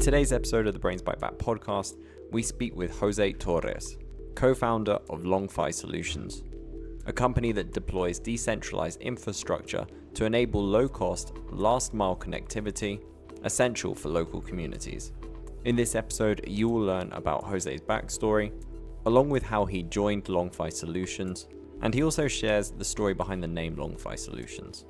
today's episode of the Brains Byte Back podcast, we speak with Jose Torres, co-founder of LongFi Solutions, a company that deploys decentralized infrastructure to enable low-cost, last-mile connectivity essential for local communities. In this episode, you will learn about Jose's backstory, along with how he joined LongFi Solutions, and he also shares the story behind the name LongFi Solutions.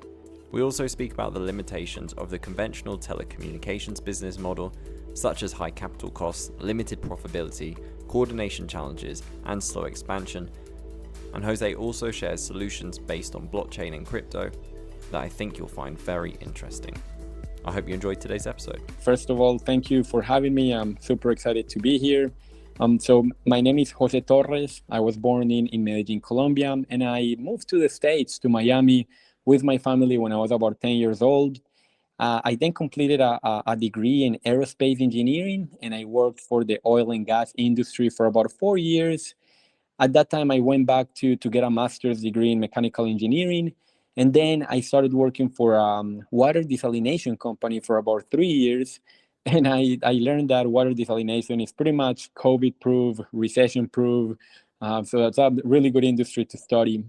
We also speak about the limitations of the conventional telecommunications business model, such as high capital costs, limited profitability, coordination challenges, and slow expansion. And Jose also shares solutions based on blockchain and crypto that I think you'll find very interesting. I hope you enjoyed today's episode. First of all, thank you for having me. I'm super excited to be here. So my name is Jose Torres. I was born in Medellin, Colombia, and I moved to the States, to Miami, with my family when I was about 10 years old. I then completed a degree in aerospace engineering, and I worked for the oil and gas industry for about 4 years. At that time, I went back to get a master's degree in mechanical engineering, and then I started working for a water desalination company for about 3 years. And I learned that water desalination is pretty much COVID-proof, recession-proof. So that's a really good industry to study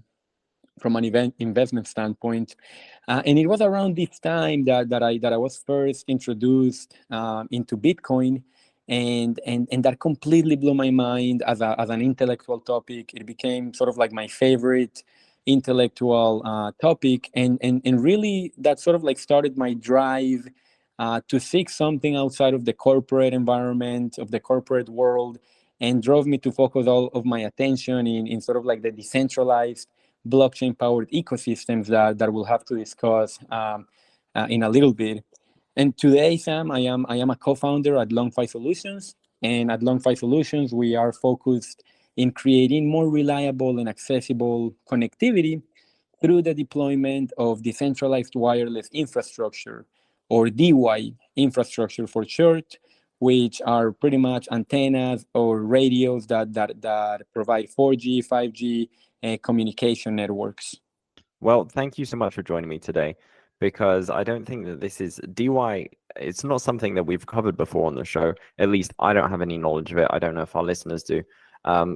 from an investment standpoint. And it was around this time that I was first introduced into Bitcoin, and that completely blew my mind as an intellectual topic. It became sort of like my favorite intellectual topic, and really that sort of like started my drive to seek something outside of the corporate environment, of the corporate world, and drove me to focus all of my attention in sort of like the decentralized blockchain-powered ecosystems that we'll have to discuss in a little bit. And today, Sam, I am a co-founder at LongFi Solutions. And at LongFi Solutions, we are focused in creating more reliable and accessible connectivity through the deployment of decentralized wireless infrastructure, or DeWi infrastructure for short, which are pretty much antennas or radios that provide 4G, 5G, communication networks. Well, thank you so much for joining me today, because I don't think that this is DeWi. It's not something that we've covered before on the show. At least I don't have any knowledge of it. I don't know if our listeners do.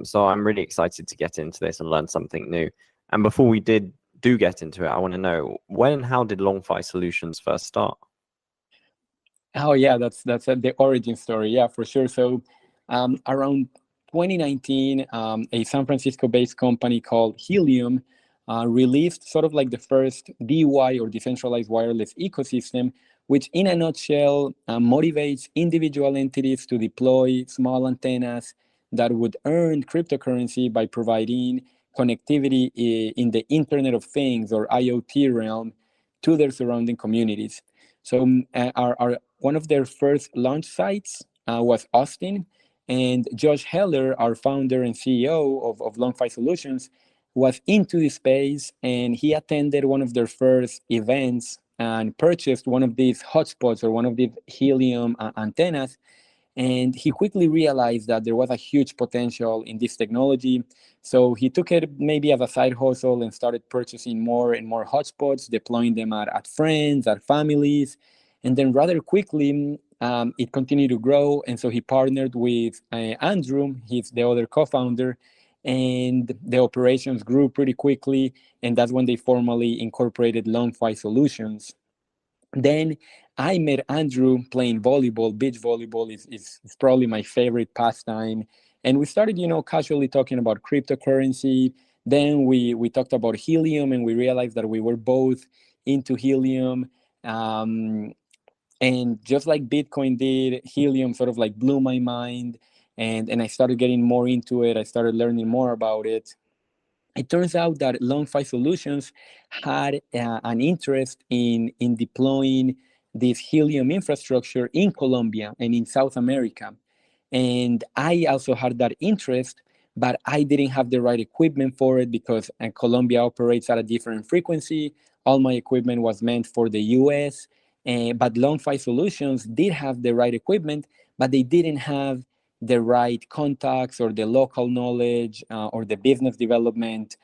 So I'm really excited to get into this and learn something new. And before we do get into it, I want to know, when and how did LongFi Solutions first start? Oh yeah, that's the origin story. Yeah, for sure. So around 2019, a San Francisco-based company called Helium released sort of like the first DeWi, or decentralized wireless ecosystem, which in a nutshell motivates individual entities to deploy small antennas that would earn cryptocurrency by providing connectivity in the Internet of Things, or IoT realm, to their surrounding communities. So one of their first launch sites was Austin, and Josh Heller, our founder and CEO of LongFi Solutions, was into the space, and he attended one of their first events and purchased one of these hotspots, or one of these Helium antennas. And he quickly realized that there was a huge potential in this technology. So he took it maybe as a side hustle and started purchasing more and more hotspots, deploying them at friends, at families. And then rather quickly, it continued to grow. And so he partnered with Andrew, he's the other co-founder, and the operations grew pretty quickly. And that's when they formally incorporated LongFi Solutions. Then I met Andrew playing volleyball. Beach volleyball is probably my favorite pastime. And we started, casually talking about cryptocurrency. Then we talked about Helium, and we realized that we were both into Helium. And just like Bitcoin did, Helium sort of like blew my mind. And I started getting more into it. I started learning more about it. It turns out that LongFi Solutions had an interest in deploying this Helium infrastructure in Colombia and in South America. And I also had that interest, but I didn't have the right equipment for it, because Colombia operates at a different frequency. All my equipment was meant for the US, but LongFi Solutions did have the right equipment, but they didn't have the right contacts, or the local knowledge, or the business development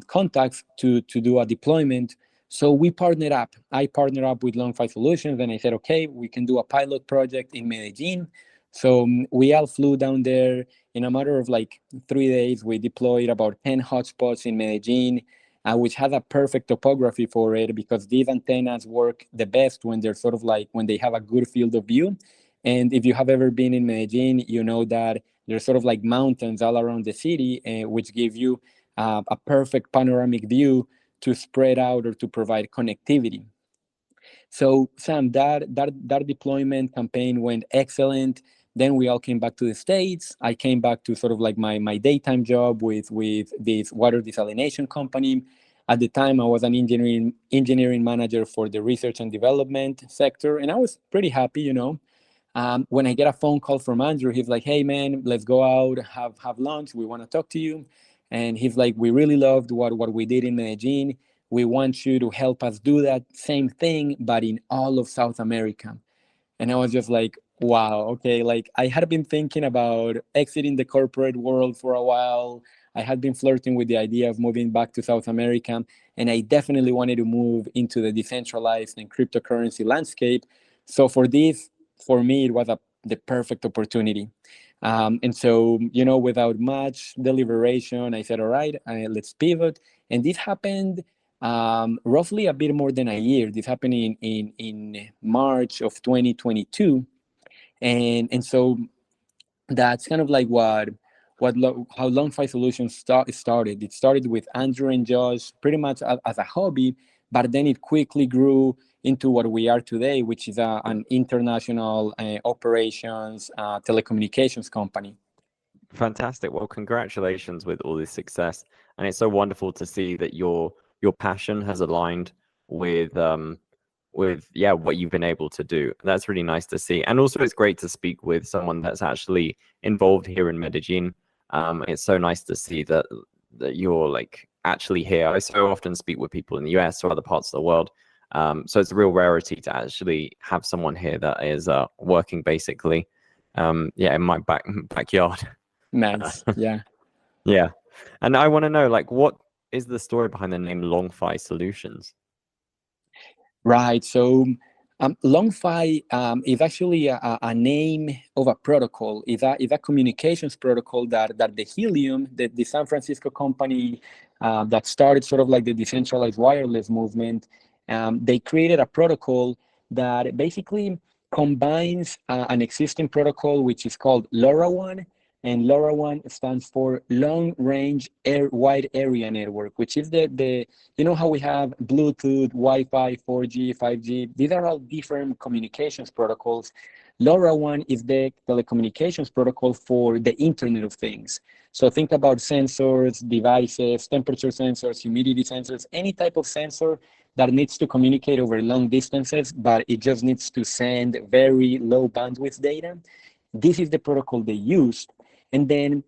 contacts to do a deployment So we partnered up. I partnered up with LongFi Solutions, and I said, okay, we can do a pilot project in Medellin. So we all flew down there. In a matter of like 3 days, we deployed about 10 hotspots in Medellin, which has a perfect topography for it because these antennas work the best when they're sort of like when they have a good field of view. And if you have ever been in Medellin, you know that there's sort of like mountains all around the city, which give you a perfect panoramic view to spread out or to provide connectivity. So Sam, that deployment campaign went excellent. Then we all came back to the States. I came back to sort of like my daytime job with this water desalination company. At the time, I was an engineering manager for the research and development sector, and I was pretty happy, you know. When I get a phone call from Andrew, he's like, "Hey man, let's go out, have lunch. We want to talk to you." And he's like, "We really loved what we did in Medellin. We want you to help us do that same thing, but in all of South America." And I was just like, wow, okay. Like I had been thinking about exiting the corporate world for a while. I had been flirting with the idea of moving back to South America, and I definitely wanted to move into the decentralized and cryptocurrency landscape. So for this, for me, it was the perfect opportunity. And so, you know, without much deliberation, I said, all right, let's pivot. And this happened roughly a bit more than a year. This happened in March of 2022. And so that's kind of like how LongFi Solutions started. It started with Andrew and Josh pretty much as a hobby, but then it quickly grew into what we are today, which is an international operations telecommunications company. Fantastic. Well, congratulations with all this success. And it's so wonderful to see that your passion has aligned with yeah, what you've been able to do. That's really nice to see. And also it's great to speak with someone that's actually involved here in Medellin. It's so nice to see that you're like actually here. I so often speak with people in the US or other parts of the world. So it's a real rarity to actually have someone here that is working basically yeah, in my backyard. Nice. Yeah. Yeah. And I want to know, like, what is the story behind the name LongFi Solutions? Right. So LongFi is actually a name of a protocol. Is a communications protocol that the Helium, the San Francisco company that started sort of like the decentralized wireless movement, they created a protocol that basically combines an existing protocol which is called LoRaWAN, and LoRaWAN stands for Long Range Wide Area Network, which is the you know how we have Bluetooth, Wi-Fi, 4G, 5G. These are all different communications protocols. LoRaWAN is the telecommunications protocol for the Internet of Things. So think about sensors, devices, temperature sensors, humidity sensors, any type of sensor that needs to communicate over long distances, but it just needs to send very low bandwidth data. This is the protocol they used. And then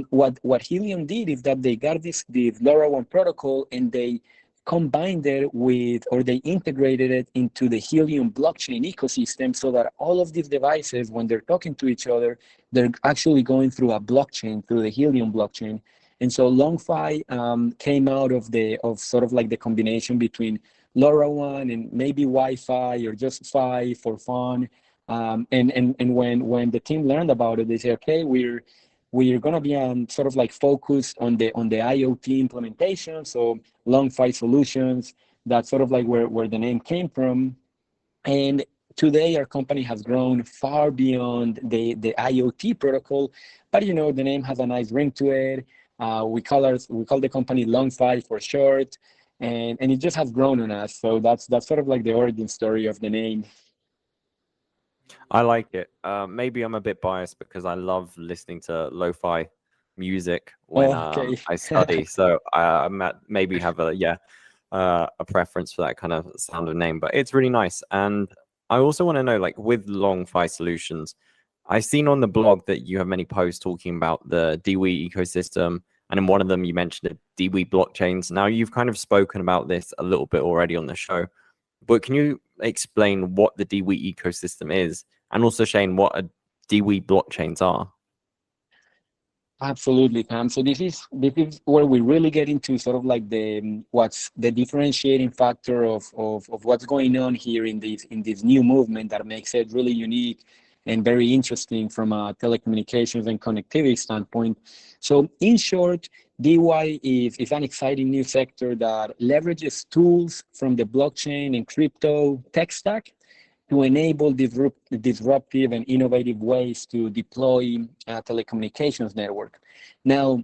what Helium did is that they got this LoRaWAN protocol and they combined it with, or they integrated it into the Helium blockchain ecosystem so that all of these devices, when they're talking to each other, they're actually going through a blockchain, through the Helium blockchain. And so LongFi came out of sort of like the combination between LoRaWAN and maybe Wi-Fi or just Fi for fun. And when the team learned about it, they say, okay, we're going to be sort of like focused on the IoT implementation. So LongFi Solutions, that's sort of like where the name came from. And today our company has grown far beyond the IoT protocol, but you know, the name has a nice ring to it. We call the company LongFi for short, and it just has grown on us. So that's sort of like the origin story of the name. I like it. Maybe I'm a bit biased because I love listening to lo-fi music when Oh, okay. I study. So I maybe have a preference for that kind of sound of name. But it's really nice. And I also want to know, like, with LongFi Solutions, I've seen on the blog that you have many posts talking about the DeWi ecosystem. And in one of them, you mentioned the DeWi blockchains. Now, you've kind of spoken about this a little bit already on the show. But can you explain what the DeWi ecosystem is, and also Shane, what a DeWi blockchains are? Absolutely, Pam. So this is where we really get into sort of like the what's the differentiating factor of what's going on here in this new movement that makes it really unique and very interesting from a telecommunications and connectivity standpoint. So in short, DeWi is an exciting new sector that leverages tools from the blockchain and crypto tech stack to enable disruptive and innovative ways to deploy a telecommunications network. Now,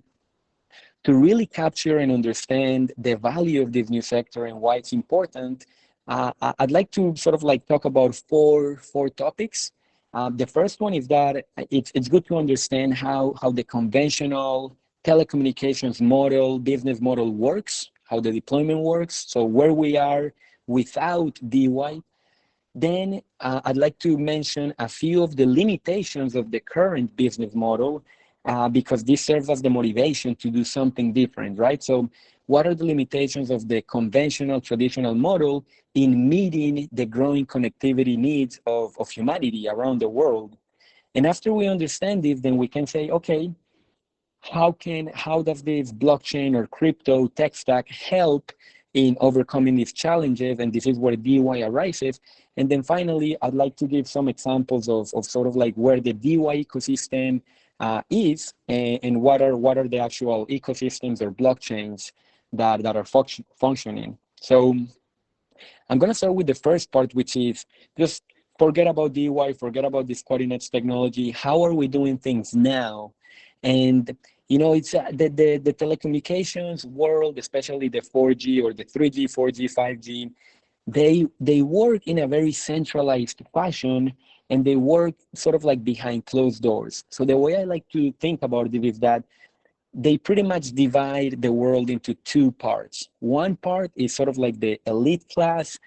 to really capture and understand the value of this new sector and why it's important, I'd like to sort of like talk about four topics. The first one is that it's good to understand how the conventional telecommunications model, business model works, how the deployment works, so where we are without DeWi. Then I'd like to mention a few of the limitations of the current business model because this serves as the motivation to do something different, right? So what are the limitations of the conventional traditional model in meeting the growing connectivity needs of humanity around the world? And after we understand this, then we can say, okay, how does this blockchain or crypto tech stack help in overcoming these challenges? And this is where DeWi arises. And then finally, I'd like to give some examples of sort of like where the DeWi ecosystem is and what are the actual ecosystems or blockchains that are functioning. So I'm going to start with the first part, which is just forget about DeWi, forget about this cutting edge technology. How are we doing things now? And it's the telecommunications world, especially the 4G or the 3G, 4G, 5G. They work in a very centralized fashion, and they work sort of like behind closed doors. So the way I like to think about it is that they pretty much divide the world into two parts. One part is sort of like the elite class.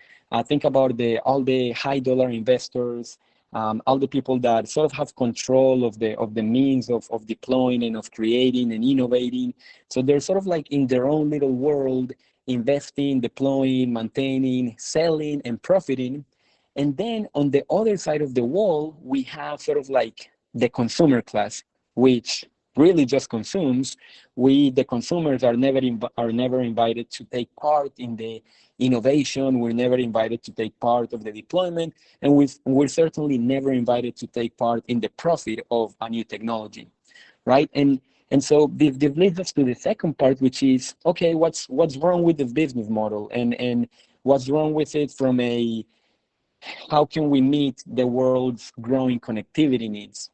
Think about all the high dollar investors, all the people that sort of have control of the means of deploying and of creating and innovating. So they're sort of like in their own little world, investing, deploying, maintaining, selling, and profiting. And then on the other side of the wall, we have sort of like the consumer class, which really just consumes. The consumers are never invited to take part in the innovation. We're never invited to take part of the deployment, and we're certainly never invited to take part in the profit of a new technology, right? And so this leads us to the second part, which is, okay, what's wrong with this business model, and what's wrong with it from a how can we meet the world's growing connectivity needs?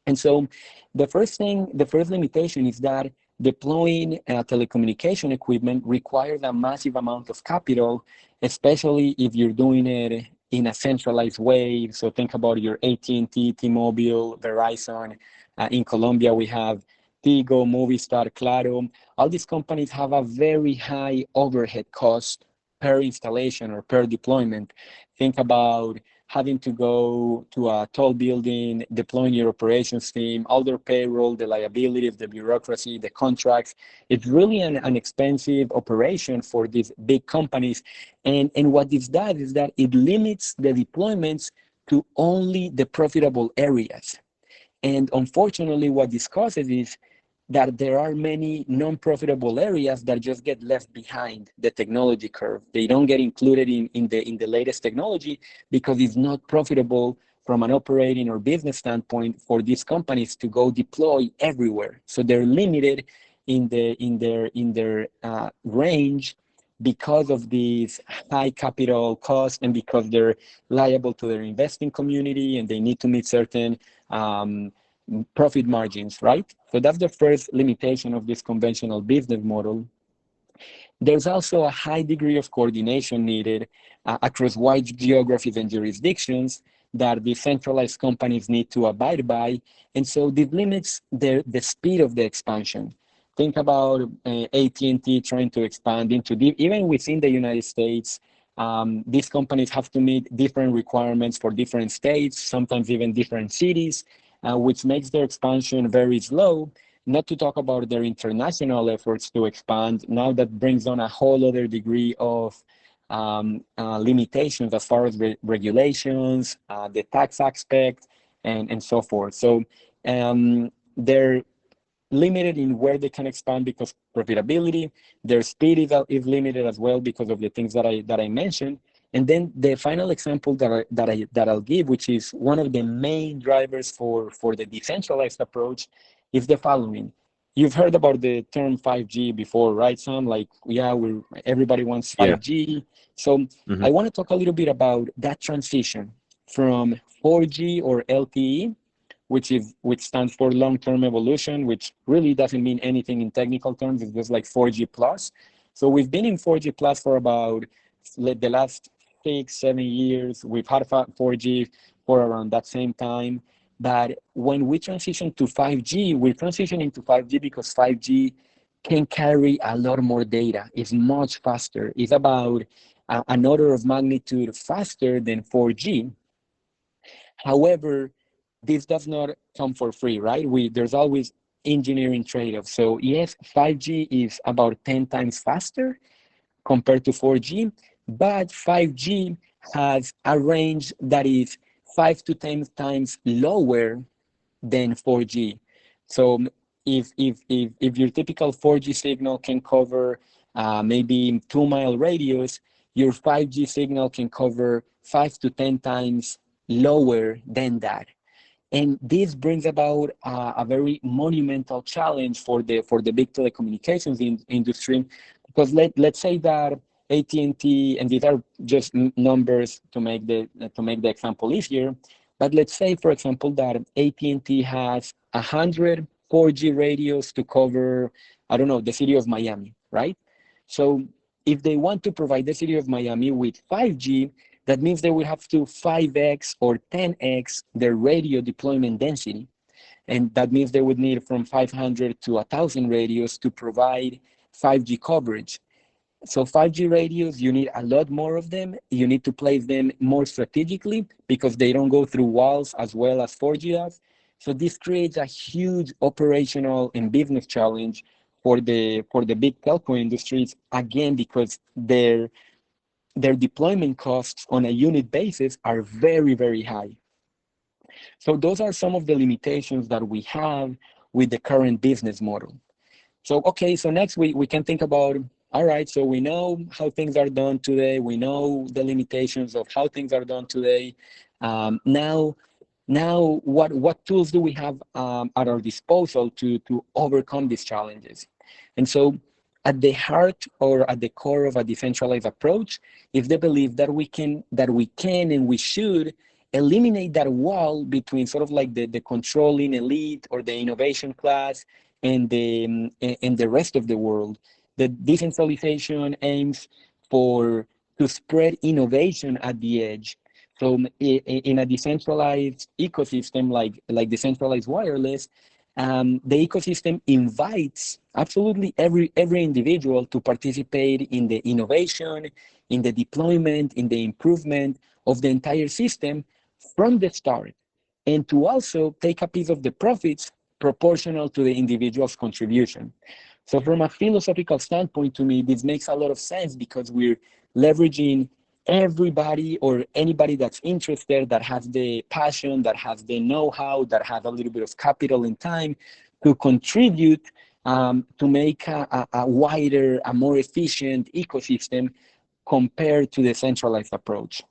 And so the first limitation is that deploying telecommunication equipment requires a massive amount of capital, especially if you're doing it in a centralized way. So think about your AT&T, T-Mobile, Verizon. In Colombia, we have Tigo, Movistar, Claro. All these companies have a very high overhead cost per installation or per deployment. Think about having to go to a tall building, deploying your operations team, all their payroll, the liabilities, the bureaucracy, the contracts. It's really an expensive operation for these big companies. And what this does is that it limits the deployments to only the profitable areas. And unfortunately, what this causes is that there are many non-profitable areas that just get left behind the technology curve. They don't get included in the latest technology because it's not profitable from an operating or business standpoint for these companies to go deploy everywhere. So they're limited in their range because of these high capital costs and because they're liable to their investing community and they need to meet certain profit margins, right? So that's the first limitation of this conventional business model. There's also a high degree of coordination needed across wide geographies and jurisdictions that decentralized companies need to abide by. And so this limits the speed of the expansion. Think about AT&T trying to expand even within the United States. These companies have to meet different requirements for different states, sometimes even different cities, which makes their expansion very slow, not to talk about their international efforts to expand. Now that brings on a whole other degree of limitations as far as regulations, the tax aspect, and so forth. So there limited in where they can expand because profitability. Their speed is limited as well because of the things that I mentioned. And then the final example that I'll give, which is one of the main drivers for the decentralized approach, is the following. You've heard about the term 5G before, right, Sam? Like, yeah, everybody wants Yeah. 5G. So Hmm. I want to talk a little bit about that transition from 4G or LTE, which stands for long-term evolution, which really doesn't mean anything in technical terms. It's just like 4G plus. So we've been in 4G plus for about the last 6, 7 years. We've had 4G for around that same time. But when we transition to 5G, we're transitioning to 5G because 5G can carry a lot more data. It's much faster. It's about an order of magnitude faster than 4G. However, this does not come for free, right? There's always engineering trade-offs. So yes, 5G is about 10 times faster compared to 4G, but 5G has a range that is 5 to 10 times lower than 4G. So if your typical 4G signal can cover maybe 2 mile radius, your 5G signal can cover 5 to 10 times lower than that. And this brings about a very monumental challenge for the big telecommunications industry, because let's say that AT&T, and these are just numbers to make the example easier, but let's say, for example, that AT&T has 100 4G radios to cover, I don't know, the city of Miami, right? So if they want to provide the city of Miami with 5G, that means they will have to 5x or 10x their radio deployment density. And that means they would need from 500 to 1,000 radios to provide 5G coverage. So 5G radios, you need a lot more of them. You need to place them more strategically because they don't go through walls as well as 4G does. So this creates a huge operational and business challenge for the big telco industries, again, because their deployment costs on a unit basis are very, very high. So those are some of the limitations that we have with the current business model. So, okay, so next we can think about, all right, so we know how things are done today. We know the limitations of how things are done today. Now, what tools do we have at our disposal to overcome these challenges? And so at the heart or at the core of a decentralized approach is the belief that we can and we should eliminate that wall between sort of like the controlling elite or the innovation class and the rest of the world. The decentralization aims to spread innovation at the edge. So in a decentralized ecosystem like decentralized wireless, the ecosystem invites absolutely every individual to participate in the innovation, in the deployment, in the improvement of the entire system from the start, and to also take a piece of the profits proportional to the individual's contribution. So from a philosophical standpoint, to me, this makes a lot of sense because we're leveraging everybody or anybody that's interested, that has the passion, that has the know-how, that has a little bit of capital and time to contribute to make a wider, a more efficient ecosystem compared to the centralized approach,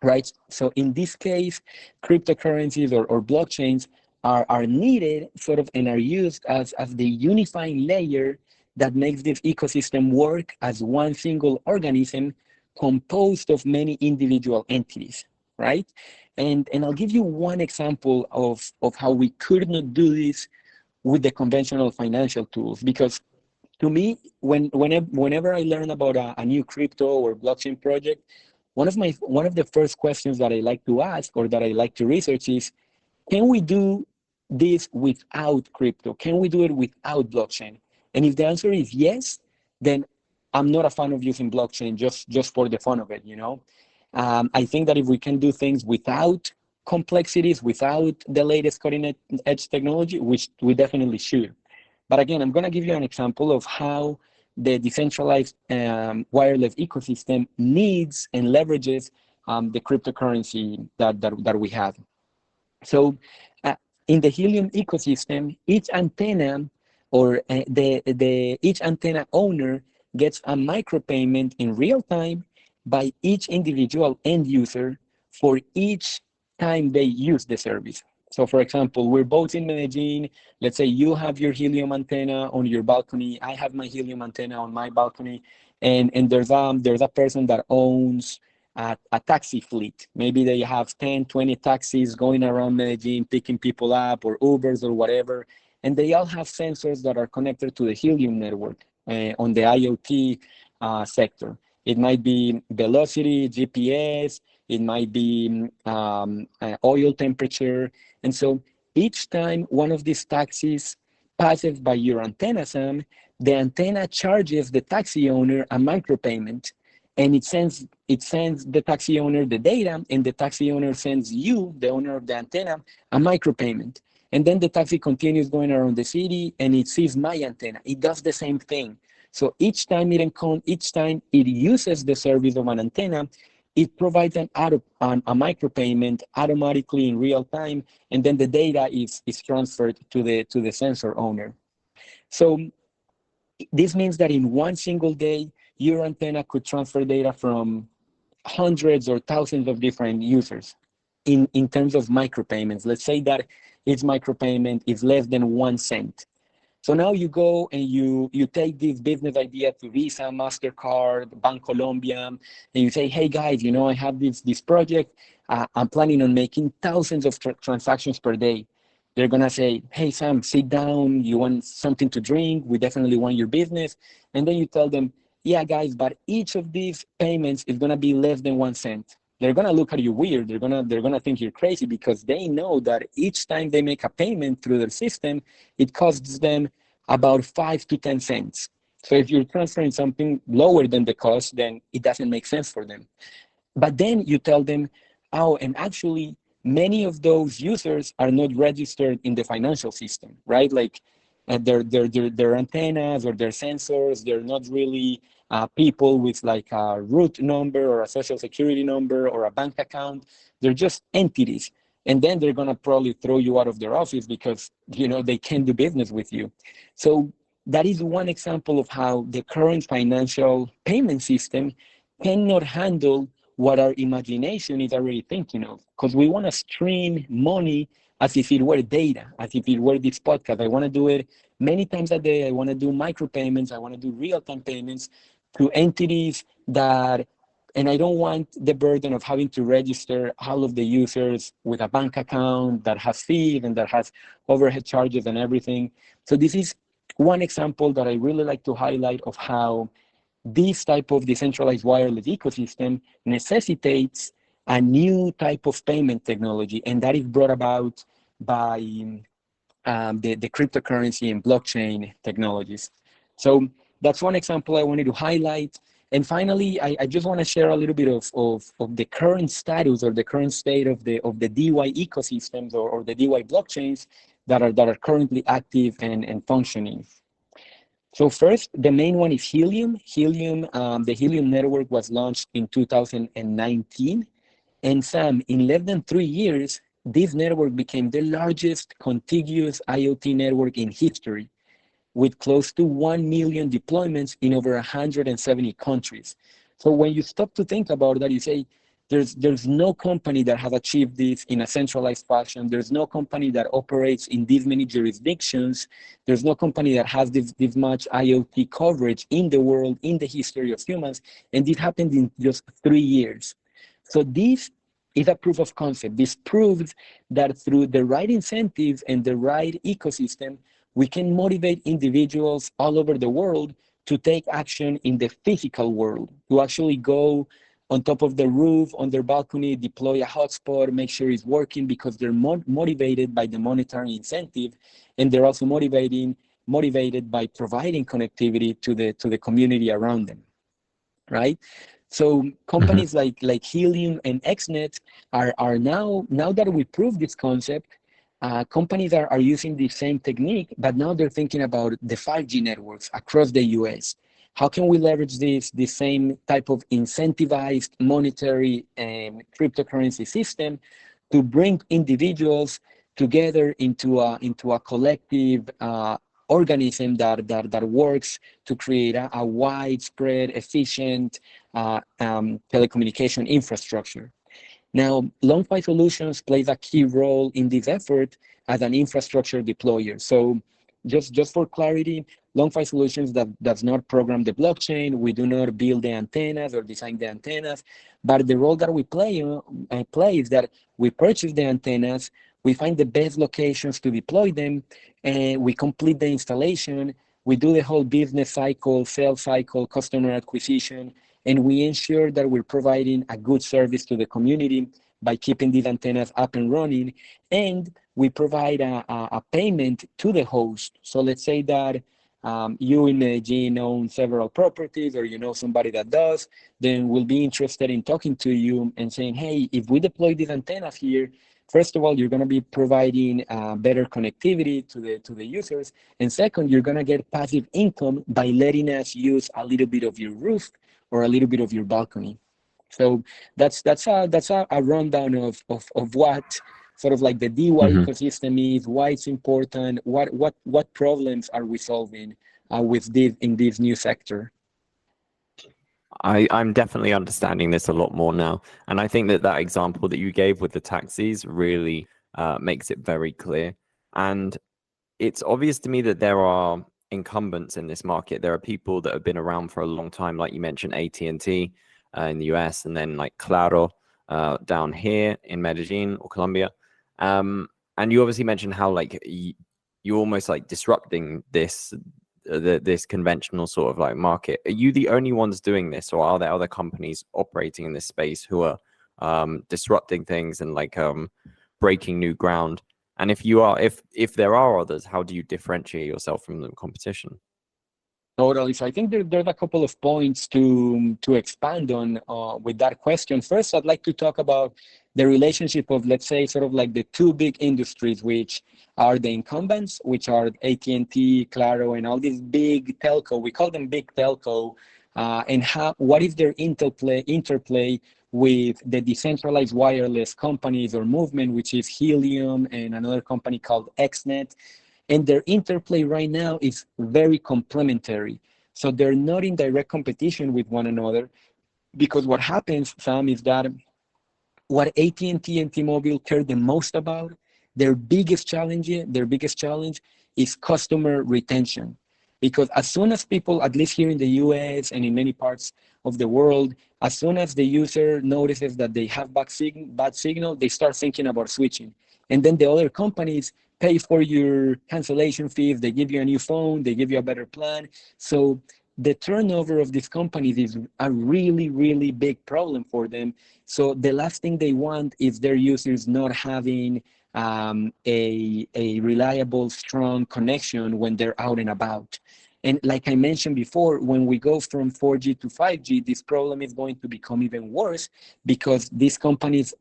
right? So in this case, cryptocurrencies or blockchains are needed sort of and are used as the unifying layer that makes this ecosystem work as one single organism composed of many individual entities, right? And I'll give you one example of how we could not do this with the conventional financial tools, because to me, whenever I learn about a new crypto or blockchain project, one of the first questions that I like to ask or that I like to research is, can we do this without crypto? Can we do it without blockchain? And if the answer is yes, then I'm not a fan of using blockchain just for the fun of it, you know? I think that if we can do things without complexities, without the latest cutting edge technology, which we definitely should. But again, I'm going to give you an example of how the decentralized wireless ecosystem needs and leverages the cryptocurrency that we have. So in the Helium ecosystem, each antenna or each antenna owner gets a micropayment in real time by each individual end user for each time they use the service. So for example, we're both in Medellin. Let's say you have your helium antenna on your balcony. I have my helium antenna on my balcony. And there's a person that owns a taxi fleet. Maybe they have 10, 20 taxis going around Medellin, picking people up, or Ubers or whatever. And they all have sensors that are connected to the helium network on the IoT sector. It might be velocity, GPS, it might be oil temperature. And so each time one of these taxis passes by your antenna, Sam, the antenna charges the taxi owner a micropayment, and it sends the taxi owner the data, and the taxi owner sends you, the owner of the antenna, a micropayment. And then the taxi continues going around the city, and it sees my antenna. It does the same thing. So each time it uses the service of an antenna, it provides a micropayment automatically in real time, and then the data is transferred to the sensor owner. So this means that in one single day, your antenna could transfer data from hundreds or thousands of different users in terms of micropayments. Let's say that its micropayment is less than 1 cent. So now you go and you take this business idea to Visa, MasterCard, Bancolombia, and you say, hey guys, I have this project. I'm planning on making thousands of transactions per day. They're gonna say, hey Sam, sit down, you want something to drink? We definitely want your business. And then you tell them, yeah guys, but each of these payments is gonna be less than 1 cent. They're gonna look at you weird. They're gonna think you're crazy, because they know that each time they make a payment through their system, it costs them about 5 to 10 cents. So if you're transferring something lower than the cost, then it doesn't make sense for them. But then you tell them, oh, and actually many of those users are not registered in the financial system, right? Like their antennas or their sensors, they're not really people with like a root number or a social security number or a bank account. They're just entities. And then they're gonna probably throw you out of their office because they can't do business with you. So that is one example of how the current financial payment system cannot handle what our imagination is already thinking of, because we want to stream money as if it were data, as if it were this podcast. I want to do it many times a day. I want to do micropayments. I want to do real-time payments to entities and I don't want the burden of having to register all of the users with a bank account that has fees and that has overhead charges and everything. So this is one example that I really like to highlight of how this type of decentralized wireless ecosystem necessitates a new type of payment technology, and that is brought about by the cryptocurrency and blockchain technologies. So that's one example I wanted to highlight. And finally, I just want to share a little bit of the current status or the current state of the DeWi ecosystems or the DeWi blockchains that are currently active and functioning. So first, the main one is Helium. The Helium network was launched in 2019. And Sam, in less than 3 years, this network became the largest contiguous IoT network in history, with close to 1 million deployments in over 170 countries. So when you stop to think about that, you say, there's no company that has achieved this in a centralized fashion. There's no company that operates in this many jurisdictions. There's no company that has this much IoT coverage in the world, in the history of humans. And this happened in just 3 years. So this is a proof of concept. This proves that through the right incentives and the right ecosystem, we can motivate individuals all over the world to take action in the physical world, to actually go on top of the roof, on their balcony, deploy a hotspot, make sure it's working, because they're motivated by the monetary incentive, and they're also motivated by providing connectivity to the community around them, right? So companies like Helium and XNet are now that we proved this concept, companies are using the same technique, but now they're thinking about the 5G networks across the US. How can we leverage the same type of incentivized monetary and cryptocurrency system to bring individuals together into a collective organism that works to create a widespread, efficient telecommunication infrastructure. Now, LongFi Solutions plays a key role in this effort as an infrastructure deployer. So just for clarity, LongFi Solutions does not program the blockchain. We do not build the antennas or design the antennas, but the role that we play is that we purchase the antennas, we find the best locations to deploy them, and we complete the installation. We do the whole business cycle, sales cycle, customer acquisition, and we ensure that we're providing a good service to the community by keeping these antennas up and running. And we provide a payment to the host. So let's say that you in Medellin own several properties, or you know somebody that does, then we'll be interested in talking to you and saying, hey, if we deploy these antennas here, first of all, you're going to be providing better connectivity to the users. And second, you're going to get passive income by letting us use a little bit of your roof or a little bit of your balcony. So that's a rundown of what sort of like the DeWi ecosystem is, why it's important, what problems are we solving with this in this new sector. I'm definitely understanding this a lot more now. And I think that example that you gave with the taxis really makes it very clear. And it's obvious to me that there are incumbents in this market. There are people that have been around for a long time, like you mentioned, AT&T in the US, and then like Claro down here in Medellin or Colombia. And you obviously mentioned how like you're almost like disrupting this conventional sort of like market. Are you the only ones doing this, or are there other companies operating in this space who are disrupting things and like breaking new ground? And if you are, if there are others, how do you differentiate yourself from the competition? Totally. So I think there's a couple of points to expand on with that question. First, I'd like to talk about the relationship of, let's say, sort of like the two big industries, which are the incumbents, which are AT&T, Claro, and all these big telco. We call them big telco, and what is their interplay with the decentralized wireless companies or movement, which is Helium and another company called XNet. And their interplay right now is very complementary. So they're not in direct competition with one another, because what happens, Sam, is that what AT&T and T-Mobile care the most about, their biggest challenge is customer retention. Because as soon as people, at least here in the US and in many parts of the world, as soon as the user notices that they have bad signal, they start thinking about switching. And then the other companies pay for your cancellation fees, they give you a new phone, they give you a better plan. So the turnover of these companies is a really, really big problem for them. So the last thing they want is their users not having a reliable, strong connection when they're out and about. And like I mentioned before, when we go from 4G to 5G, this problem is going to become even worse, because these companies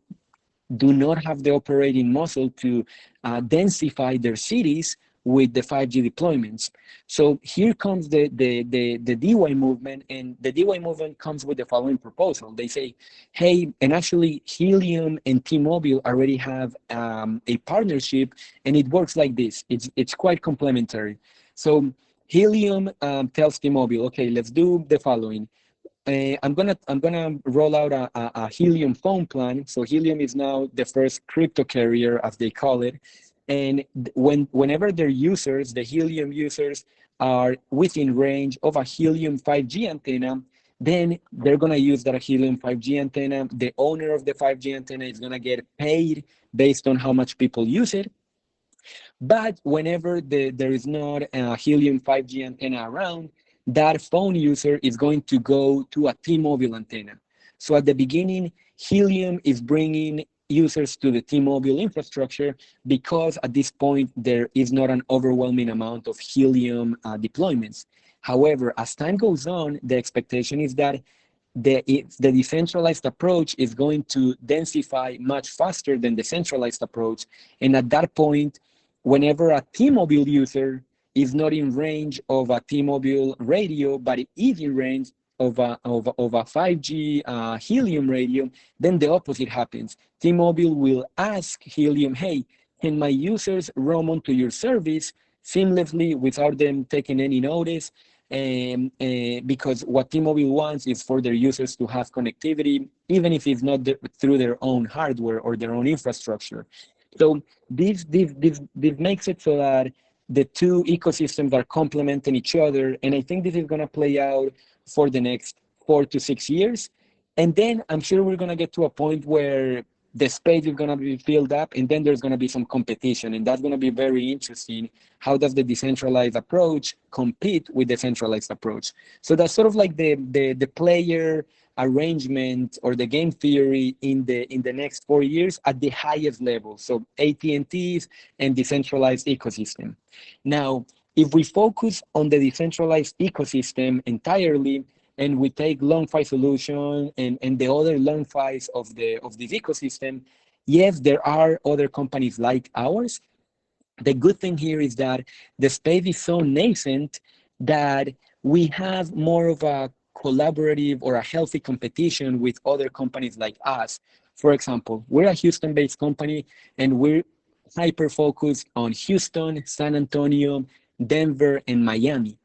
do not have the operating muscle to densify their cities with the 5G deployments. So here comes the DeWi movement, and the DeWi movement comes with the following proposal. They say, hey, and actually Helium and T-Mobile already have a partnership, and it works like this. It's quite complementary. So Helium tells T-Mobile, okay, let's do the following. I'm gonna roll out a Helium phone plan. So Helium is now the first crypto carrier, as they call it. And whenever their users, the Helium users, are within range of a Helium 5G antenna, then they're gonna use that Helium 5G antenna. The owner of the 5G antenna is gonna get paid based on how much people use it. But whenever there is not a Helium 5G antenna around, that phone user is going to go to a T-Mobile antenna. So at the beginning, Helium is bringing users to the T-Mobile infrastructure, because at this point, there is not an overwhelming amount of Helium deployments. However, as time goes on, the expectation is that the decentralized approach is going to densify much faster than the centralized approach. And at that point, whenever a T-Mobile user is not in range of a T-Mobile radio, but it is in range of a 5G Helium radio, then the opposite happens. T-Mobile will ask Helium, hey, can my users roam onto your service seamlessly without them taking any notice. Because what T-Mobile wants is for their users to have connectivity, even if it's not through their own hardware or their own infrastructure. So this makes it so that the two ecosystems are complementing each other, and I think this is going to play out for the next 4 to 6 years. And then I'm sure we're going to get to a point where the space is going to be filled up, and then there's going to be some competition, and that's going to be very interesting. How does the decentralized approach compete with the centralized approach? So that's sort of like the player arrangement or the game theory in the next 4 years at the highest level. So AT&T's and decentralized ecosystem. Now, if we focus on the decentralized ecosystem entirely, and we take LongFi Solution and the other LongFis of this ecosystem, yes, there are other companies like ours. The good thing here is that the space is so nascent that we have more of a collaborative or a healthy competition with other companies like us. For example, we're a Houston-based company, and we're hyper focused on Houston, San Antonio, Denver, and Miami.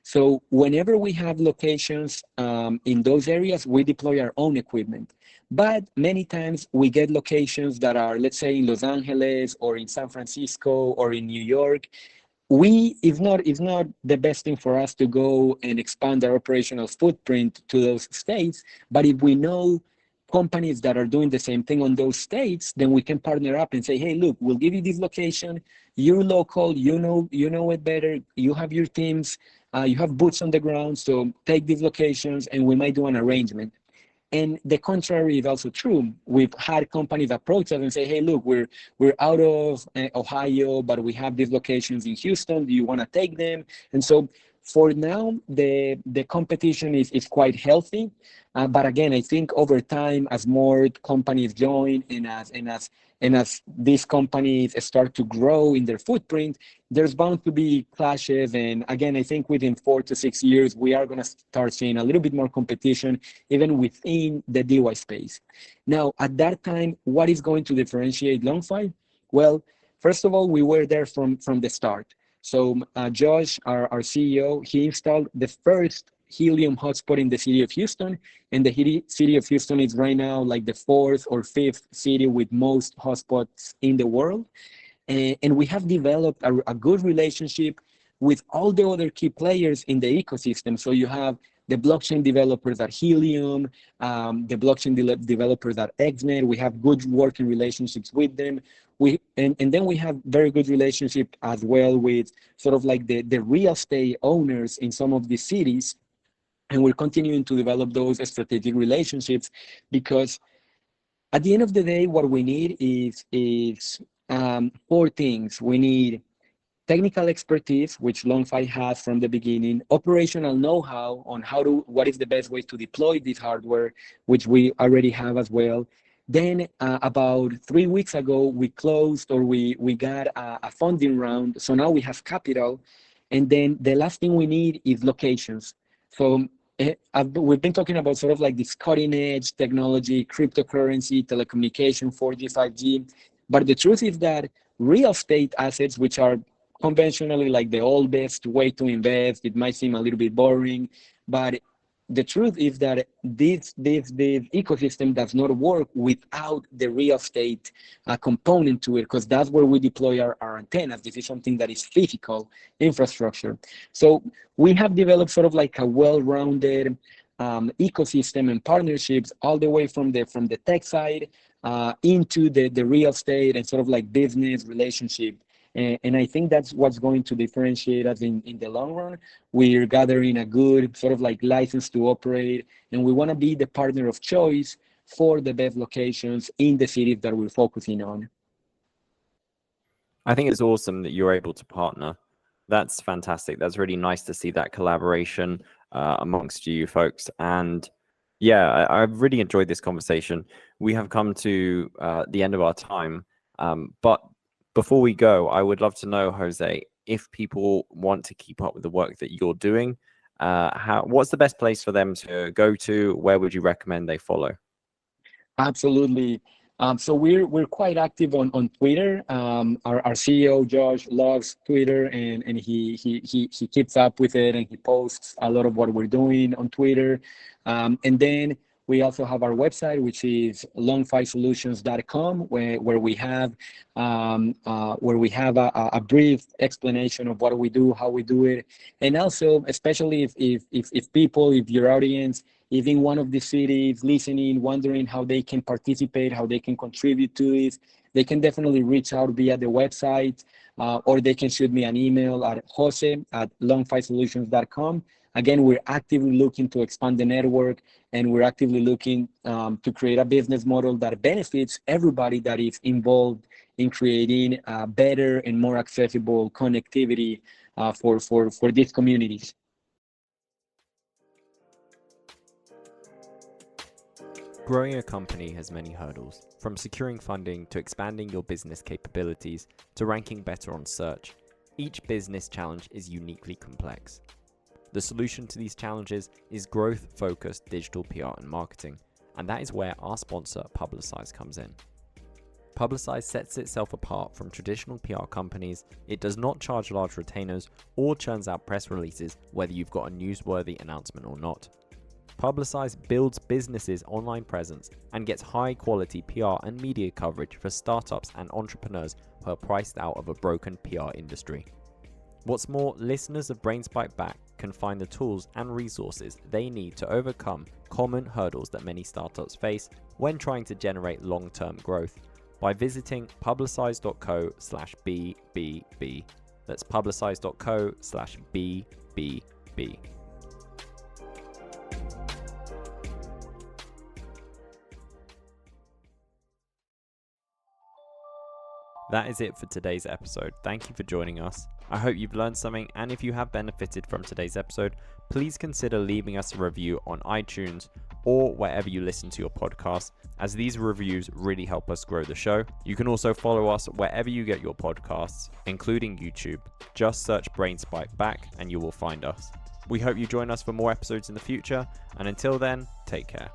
So whenever we have locations in those areas, we deploy our own equipment. But many times we get locations that are, let's say, in Los Angeles or in San Francisco or in New York. It's not the best thing for us to go and expand our operational footprint to those states. But if we know companies that are doing the same thing on those states, then we can partner up and say, hey, look, we'll give you this location. You're local, you know it better. You have your teams, you have boots on the ground. So take these locations, and we might do an arrangement. And the contrary is also true. We've had companies approach us and say, hey, look, we're out of Ohio, but we have these locations in Houston. Do you want to take them? And so for now, the competition is quite healthy. But again, I think over time, as more companies join and as these companies start to grow in their footprint, there's bound to be clashes. And again, I think within 4 to 6 years, we are going to start seeing a little bit more competition, even within the DeWi space. Now, at that time, what is going to differentiate LongFi? Well, first of all, we were there from the start. So Josh, our CEO, he installed the first helium hotspot in the city of Houston, and the city of Houston is right now like the fourth or fifth city with most hotspots in the world. And we have developed a good relationship with all the other key players in the ecosystem. So you have the blockchain developers at Helium, the blockchain developers at XNet. We have good working relationships with them. And then we have very good relationship as well with sort of like the real estate owners in some of these cities. And we're continuing to develop those strategic relationships, because at the end of the day, what we need is four things. We need technical expertise, which LongFi has from the beginning, operational know-how on what is the best way to deploy this hardware, which we already have as well. Then about 3 weeks ago, we got a funding round. So now we have capital. And then the last thing we need is locations. So we've been talking about sort of like this cutting edge technology, cryptocurrency, telecommunication, 4G, 5G. But the truth is that real estate assets, which are conventionally like the oldest way to invest, it might seem a little bit boring, but the truth is that this ecosystem does not work without the real estate component to it, because that's where we deploy our antennas. This is something that is physical infrastructure. So we have developed sort of like a well-rounded ecosystem and partnerships all the way from the tech side into the real estate and sort of like business relationship. And I think that's what's going to differentiate us in the long run. We're gathering a good sort of like license to operate, and we want to be the partner of choice for the best locations in the cities that we're focusing on. I think it's awesome that you're able to partner. That's fantastic. That's really nice to see that collaboration amongst you folks. And yeah, I've really enjoyed this conversation. We have come to the end of our time, but before we go, I would love to know, Jose, if people want to keep up with the work that you're doing, what's the best place for them to go to? Where would you recommend they follow? Absolutely. So we're quite active on Twitter. Our CEO Josh loves Twitter, and he keeps up with it, and he posts a lot of what we're doing on Twitter. And then we also have our website, which is longfisolutions.com, where we have a brief explanation of what we do, how we do it, and also, especially if your audience, if in one of the cities listening, wondering how they can participate, how they can contribute to this, they can definitely reach out via the website, or they can shoot me an email at jose@longfisolutions.com. Again, we're actively looking to expand the network, and we're actively looking to create a business model that benefits everybody that is involved in creating better and more accessible connectivity for these communities. Growing a company has many hurdles, from securing funding to expanding your business capabilities to ranking better on search. Each business challenge is uniquely complex. The solution to these challenges is growth-focused digital PR and marketing, and that is where our sponsor, Publicize, comes in. Publicize sets itself apart from traditional PR companies. It does not charge large retainers or churns out press releases whether you've got a newsworthy announcement or not. Publicize builds businesses' online presence and gets high-quality PR and media coverage for startups and entrepreneurs who are priced out of a broken PR industry. What's more, listeners of Brains Byte Back can find the tools and resources they need to overcome common hurdles that many startups face when trying to generate long-term growth by visiting publicize.co/BBB. That's publicize.co/BBB. That is it for today's episode. Thank you for joining us. I hope you've learned something, and if you have benefited from today's episode, please consider leaving us a review on iTunes or wherever you listen to your podcast, as these reviews really help us grow the show. You can also follow us wherever you get your podcasts, including YouTube. Just search Brains Byte Back and you will find us. We hope you join us for more episodes in the future, and until then, take care.